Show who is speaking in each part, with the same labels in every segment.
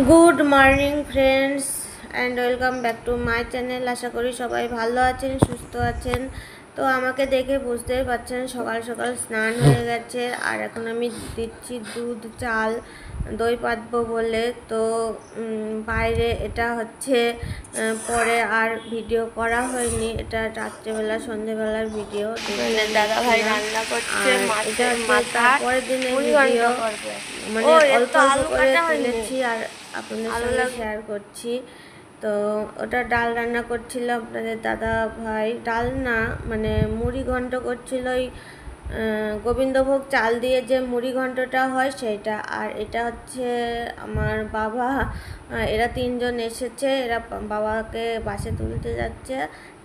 Speaker 1: Good morning friends and welcome back to my channel. আশা করি সবাই ভালো আছেন, সুস্থ আছেন। তো আমাকে দেখে বুঝতেই পারছেন সকাল সকাল স্নান হয়ে গেছে, আর এখন আমি দিচ্ছি দুধ চাল দই পাতবো বলে। তো বাইরে এটা হচ্ছে পরে আর ভিডিও করা হয়নি, এটা রাত্রেবেলা সন্ধেবেলার ভিডিও।
Speaker 2: দাদা ভাই রান্না করছে,
Speaker 1: তারপরের দিনের ভিডিও, মানে অল্প অল্প করে তুলেছি আর আপনাদের সঙ্গে শেয়ার করছি। তো ওটা ডাল রান্না করছিল আপনাদের দাদা ভাই, ডাল না মানে মুড়ি ঘন্ট করছিল, ওই গোবিন্দভোগ চাল দিয়ে যে মুড়ি ঘন্টটা হয় সেইটা। আর এটা হচ্ছে আমার বাবা, এরা তিনজন এসেছে, এরা বাবাকে বাসে তুলতে যাচ্ছে,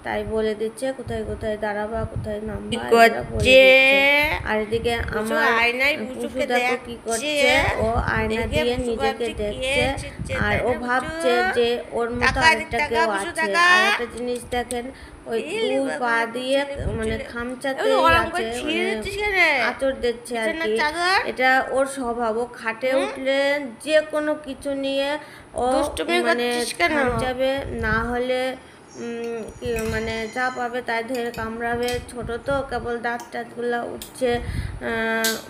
Speaker 1: তাই বলে দিচ্ছে কোথায় কোথায় দাঁড়াবা, কোথায় নামবা। আর এদিকে আমার পুষু দেখো কি করছে, ও আয়না দিয়ে নিজেকে দেখছে আর ও ভাবছে যে ওর মতো আরেকটা কেউ আছে। আর একটা জিনিস দেখেন, ওই দুই পা দিয়ে মানে খামচাতে আছে, মানে আঁচড় দিচ্ছে আর কি। এটা ওর স্বভাব, ও খাটে উঠলে যে কোনো কিছু নিয়ে ও মানে খামচাবে, না হলে মানে যা পাবে তাই ধরে কামড়াবে। ছোট তো কেবল দাঁত টাতগুলো উঠছে,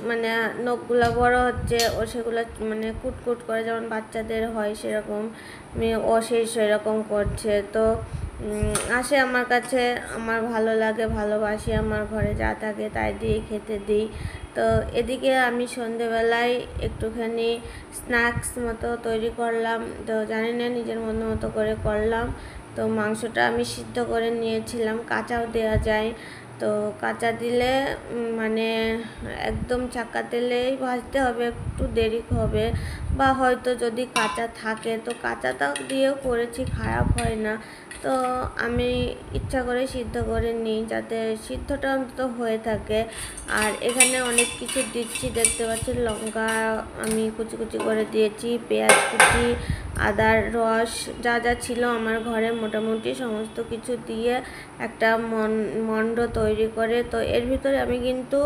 Speaker 1: মানে নখগুলো বড় হচ্ছে, ও সেগুলো মানে কুটকুট করে যেমন বাচ্চাদের হয় সেরকম ও সেরকম করছে। তো আসে আমার কাছে, আমার ভালো লাগে, ভালোবাসি, আমার ঘরে যা থাকে তাই দিয়ে খেতে দিই। তো এদিকে আমি সন্ধেবেলায় একটুখানি স্ন্যাক্স মতো তৈরি করলাম, তো জানি না নিজের মতো করে করলাম। তো মাংসটা আমি সিদ্ধ করে নিয়েছিলাম, কাঁচাও দেওয়া যায়। তো কাঁচা দিলে মানে একদম চাকা তেলেই ভাজতে হবে, একটু দেরি হবে, বা হয়তো যদি কাঁচা থাকে তো কাঁচাটা দিয়েও করেছি, খারাপ হয় না। তো আমি ইচ্ছা করে সিদ্ধ করে নিই যাতে সিদ্ধটা অন্তত হয়ে থাকে। আর এখানে অনেক কিছু দিচ্ছি, দেখতে পাচ্ছি লঙ্কা আমি কুচি কুচি করে দিয়েছি, পেঁয়াজ কুচি, আদার রস, যা যা ছিল আমার ঘরে মোটামুটি সমস্ত কিছু দিয়ে একটা মণ্ড তৈরি করে। তো এর ভিতরে আমি কিন্তু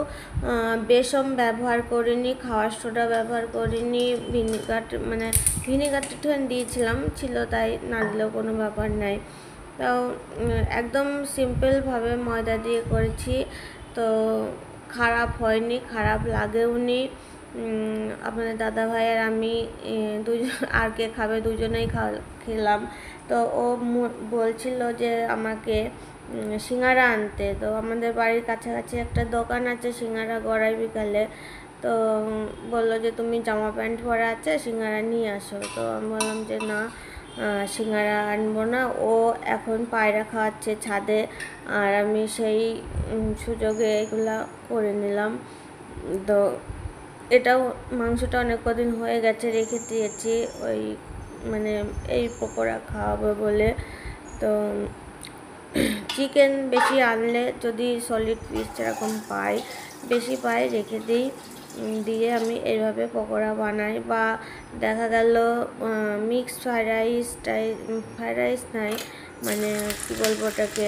Speaker 1: বেসম ব্যবহার করিনি, খাওয়ার সোডা ব্যবহার করিনি, ভিনিগারটা দিয়েছিলাম ছিল, তাই না দিলেও কোনো ব্যাপার নাই। তো একদম সিম্পলভাবে ময়দা দিয়ে করেছি, তো খারাপ হয়নি, খারাপ লাগেওনি। আপনাদের দাদা ভাই আর আমি দুজন, আর কে খাবে, দুজনেই খেলাম। তো ও বলছিল যে আমাকে সিঙ্গারা আনতে। তো আমাদের বাড়ির কাছাকাছি একটা দোকান আছে সিঙ্গারা গড়াই বিকালে, তো বললো যে তুমি জামা প্যান্ট পরা আছে, সিঙ্গারা নিয়ে আসো। তো আমি বললাম যে না, সিঙ্গারা আনবো না, ও এখন পায়রা খাওয়াচ্ছে ছাদে, আর আমি সেই সুযোগে এগুলা করে নিলাম। তো এটাও মাংসটা অনেক কদিন হয়ে গেছে, রেখে দিয়েছি ওই মানে এই পকোড়া খাওয়াবো বলে। তো চিকেন বেশি আনলে যদি সলিড পিস যেরকম পাই, বেশি পাই রেখে দিই, দিয়ে আমি এইভাবে পকোড়া বানাই। বা দেখা গেল মিক্সড ফ্রাইড রাইস নাই, মানে কী বলবো ওটাকে,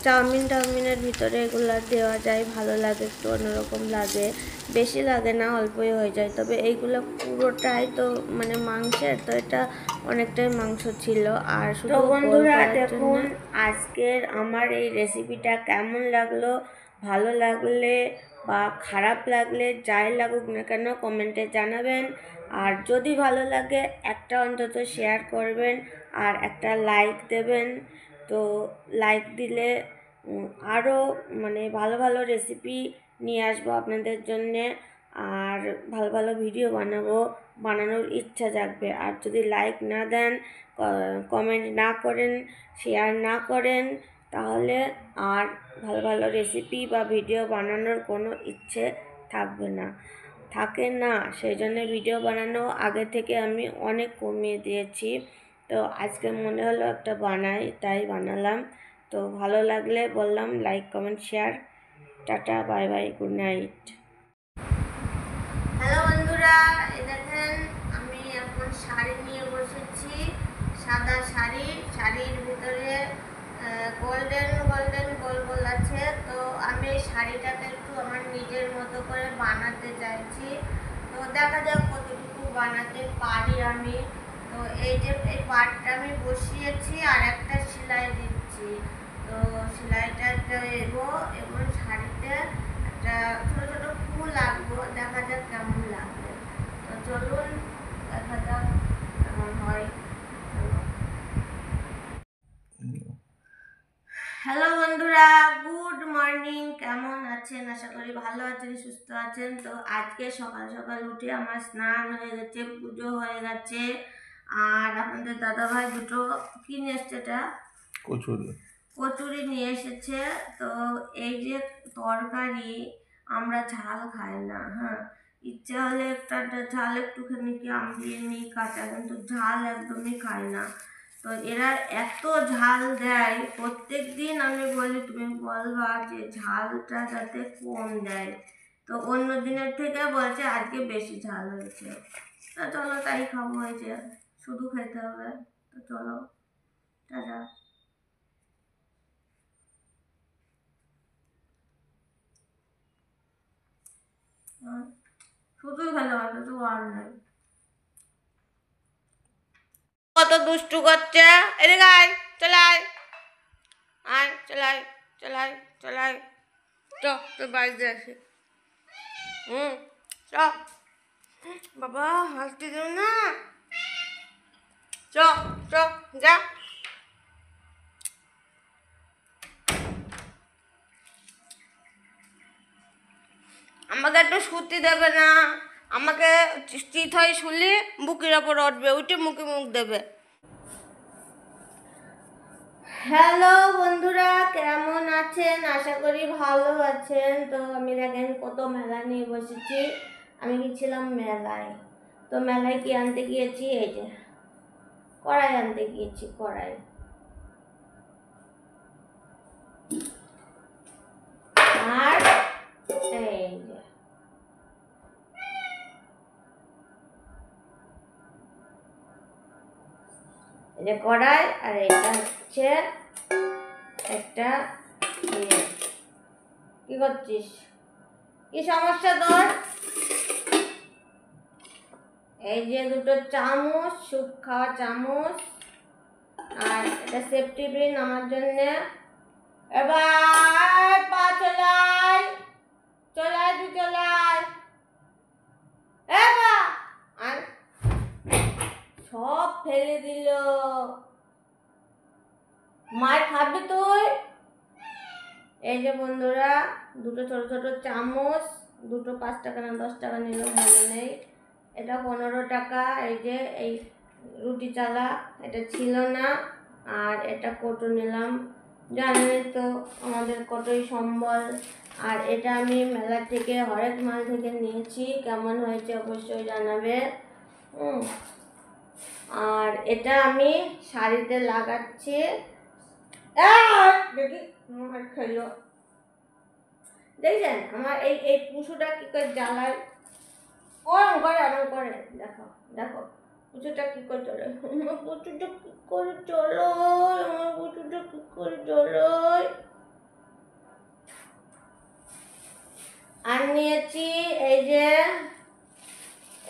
Speaker 1: চাউমিনের ভিতরে এগুলো দেওয়া যায়, ভালো লাগে, একটু অন্যরকম লাগে, বেশি লাগে না, অল্পই হয়ে যায়। তবে এইগুলো পুরোটাই তো মানে মাংসের, তো এটা অনেকটাই মাংস ছিল। আর শুধু বন্ধুরা দেখুন আজকের আমার এই রেসিপিটা কেমন লাগলো, ভালো লাগলে বা খারাপ লাগলে যাই লাগুক না কেন কমেন্টে জানাবেন। আর যদি ভালো লাগে একটা অন্তত শেয়ার করবেন আর একটা লাইক দেবেন। তো লাইক দিলে আরও মানে ভালো ভালো রেসিপি নিয়ে আসবো আপনাদের জন্যে, আর ভালো ভালো ভিডিও বানানোর ইচ্ছা জাগবে। আর যদি লাইক না দেন, কমেন্ট না করেন, শেয়ার না করেন, তাহলে আর ভালো ভালো রেসিপি বা ভিডিও বানানোর কোনো ইচ্ছে থাকে না। সেই জন্য ভিডিও বানানো আগে থেকে আমি অনেক কমিয়ে দিয়েছি। তো আজকে মনে হলো একটা বানাই, তাই বানালাম। তো ভালো লাগলে বললাম like, comment, share. Tata, bye bye, good night. Hello বন্ধুরা, এই দেখেন আমি এখন শাড়ি নিয়ে বসেছি, সাদা শাড়ি, শাড়ির ভিতরে গোল্ডেন গোল গোল আছে। তো আমি এই শাড়িটাকে একটু আমার নিজের মতো করে বানাতে চাইছি, তো দেখা যাক কতটুকু বানাতে বানাতে পারি আমি। তো এই যে এই পাটটা আমি বসিয়েছি আর একটা সেলাই দিচ্ছি। তো সেলাইটা দেবো এবং শাড়িতে একটা ছোটো ছোটো ফুল আঁকবো, দেখা যাক কেমন লাগবে। তো চলুন দেখা যাক কেমন হয়। হ্যালো বন্ধুরা, গুড মর্নিং। কেমন আছেন? আশা করি ভালো আছেন, সুস্থ আছেন। তো আজকে সকাল সকাল উঠে আমার স্নান হয়ে গেছে, পুজো হয়ে গেছে। আর আপনাদের দাদাভাই দুটো কি নিয়ে এসছে, এটা কচুরি নিয়ে এসেছে। তো এই যে তরকারি, আমরা ঝাল খাই না, হ্যাঁ, ইচ্ছে হলে একটা ঝাল একটুখানি কি আম দিয়ে নিই কাঁচা, কিন্তু ঝাল একদমই খাই না। তো এরা এত ঝাল দেয়, প্রত্যেক দিন আমি বলি তুমি বলবা যে ঝালটা যাতে কম দেয়। তো অন্য দিনের থেকে বলছে আজকে বেশি ঝাল হয়েছে। তো চলো তাই খাবো, হয়েছে শুধু খেতে হবে। তো চলো, টাটা। শুধুই খেতে হবে, কিছু আর নেই। কত দুষ্টু করছে, এদিকে আয়, চলে আয়, আয় চলে আয়, চলে আয়, চলে আয়। চ তোর বাড়িতে আসি। চ বাবা, হাসতে দেব না। চ চ যা। আমাকে একটু শুতে দেবে না, আমাকে চিত হয় শুলে বুকের ওপর উঠবে, উঠে মুখে মুখ দেবে। হ্যালো বন্ধুরা, কেমন আছেন? আশা করি ভালো আছেন। তো আমি দেখেন কত মেলা নিয়ে বসেছি। আমি গেছিলাম মেলায়। তো মেলায় কি আনতে গিয়েছি? এই যে কড়াই আনতে গিয়েছি, কড়াই। আর এই যে কড়াই, আর এটা হচ্ছে একটা কি করছিস? কি সমস্যা তোর? এই যে দুটো চামচ, স্যুপ খাওয়া চামচ, আর এটা সেফটি পিন আমার জন্য। এবার পা চলাই, চলাই তুই চলাই। এবার আর সব ফেলে দিল। মার খাবি তুই? এই যে বন্ধুরা, দুটো ছোট ছোট চামচ, দুটো 5 টাকা না 10 টাকা নিল মনে নেই, এটা 15 টাকা। এই যে এই রুটি চালা, এটা ছিল না। আর এটা কটো নিলাম, জানেন তো আমাদের কটোই সম্বল। আর এটা আমি মেলা থেকে, হরেক মাল থেকে নিয়েছি। কেমন হয়েছে অবশ্যই জানাবে। আর এটা আমি শাড়িতে লাগাচ্ছি। দেখি খেলো, দেখছেন আমার এই এই পুষুটা কি করে জ্বালায়, ওরম করে আরাম করে। দেখো দেখো পুষুটা কি করে চলে, আমার পুষুটা কি করে চলো, আমার পুষুটা কি করে চলো। আর নিয়েছি এই যে,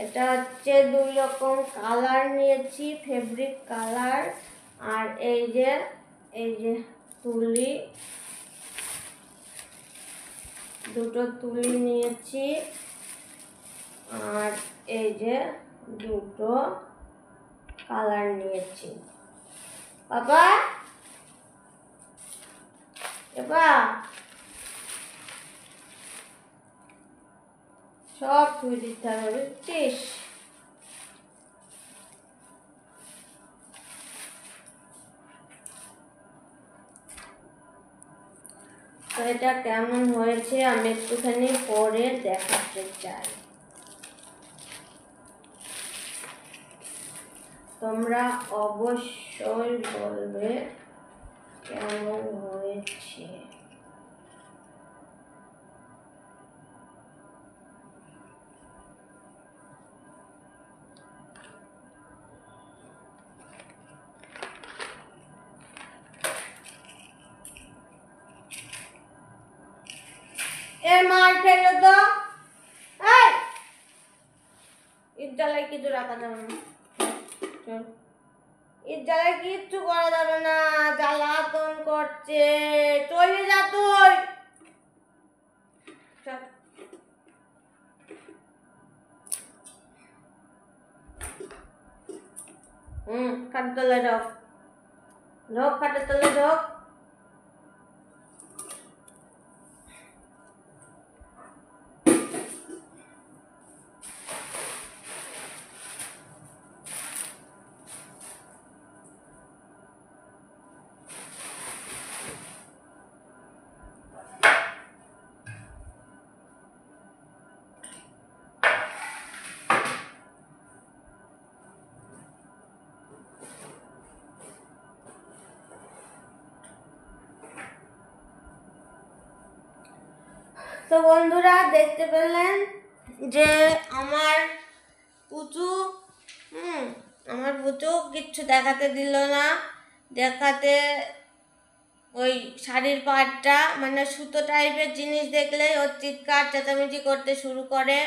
Speaker 1: এটা হচ্ছে 2 রকম কালার নিয়েছি, ফেব্রিক কালার। আর এই যে তুলি, দুটো তুলি নিয়েছি। আর এই যে দুটো কালার নিয়েছি। বাবা এবার সব ধুয়ে দিতে হবে, বুঝছিস? তো এটা কেমন হয়েছে আমি একটুখানি পরে দেখাতে চাই। তোমরা অবশ্যই বলবে কেমন হয়েছে। মার খেলো তো, জ্বালায় কিছু রাখা যাবে না, চল ঈদ জ্বালায় কিচ্ছু করা যাবে না, জ্বালাতন করছে, চলে যা তুই, চল। খাটের তলায় ঢোক, ঢোক খাটের তলায় ঢোক। তো বন্ধুরা দেখতে পেলেন যে আমার পুচু আমার পুচু কিচ্ছু দেখাতে দিল না, দেখাতে ওই শাড়ির পাড়টা মানে সুতো টাইপের জিনিস দেখলেই ওর চিৎকার চেঁচামেচি করতে শুরু করে।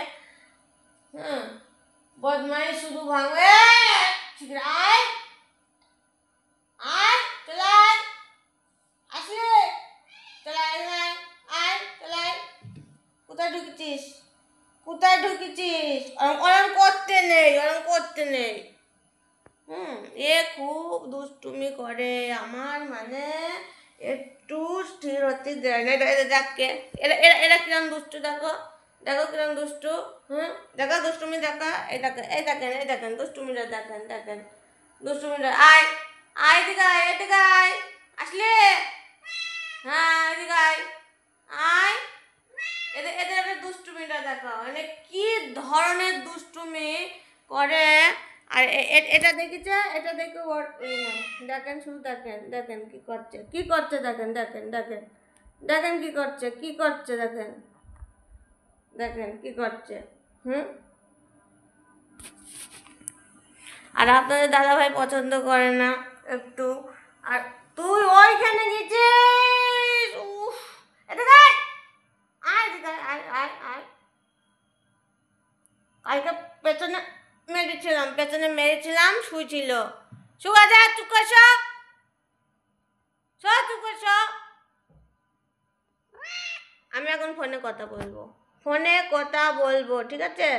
Speaker 1: বদমাই শুধু ভাঙে, আয় আয় চলে আয়, আসলে চলে আয়, আয় চলে আয়। কোথায় ঢুকেছিস, কোথায় ঢুকেছিস? ওরম করতে নেই, ওরম করতে নেই। এ খুব দুষ্টুমি করে, আমার মানে একটু স্থির হতে দেয় না। দেখকে এরা এরা এরা কিরম দুষ্টু, দেখো দেখো কিরম দুষ্টু। দেখা দুষ্টুমি দেখা, এই দেখেন এই দেখেন এই দেখেন দুষ্টুমিটা দেখেন, দেখেন দুষ্টুমিটা। আয় আয় এদিকে আয়, এদিকে আয়, আসলে হ্যাঁ এদিকে আয়, আয় এদের এদের এদের দুষ্টুমিটা দেখা, মানে কি ধরনের দুষ্টুমি করে। আর এটা দেখেছে, এটা দেখে ওর দেখেন, শুধু দেখেন দেখেন কি করছে, কি করছে দেখেন, দেখেন দেখেন দেখেন কি করছে, কি করছে দেখেন, দেখেন কি করছে। আর আপনাদের দাদাভাই পছন্দ করে না একটু। আর তুই ওইখানে গেছিস, উফ, এদিকে আয়, আয় এদিকে আয়, আয় আয়। কালকে পেছনে মেরেছিলাম, শুয়েছিল। শুয়ে যা, চুপ করে শো, চুপ করে শো। আমি এখন ফোনে কথা বলবো, ঠিক আছে?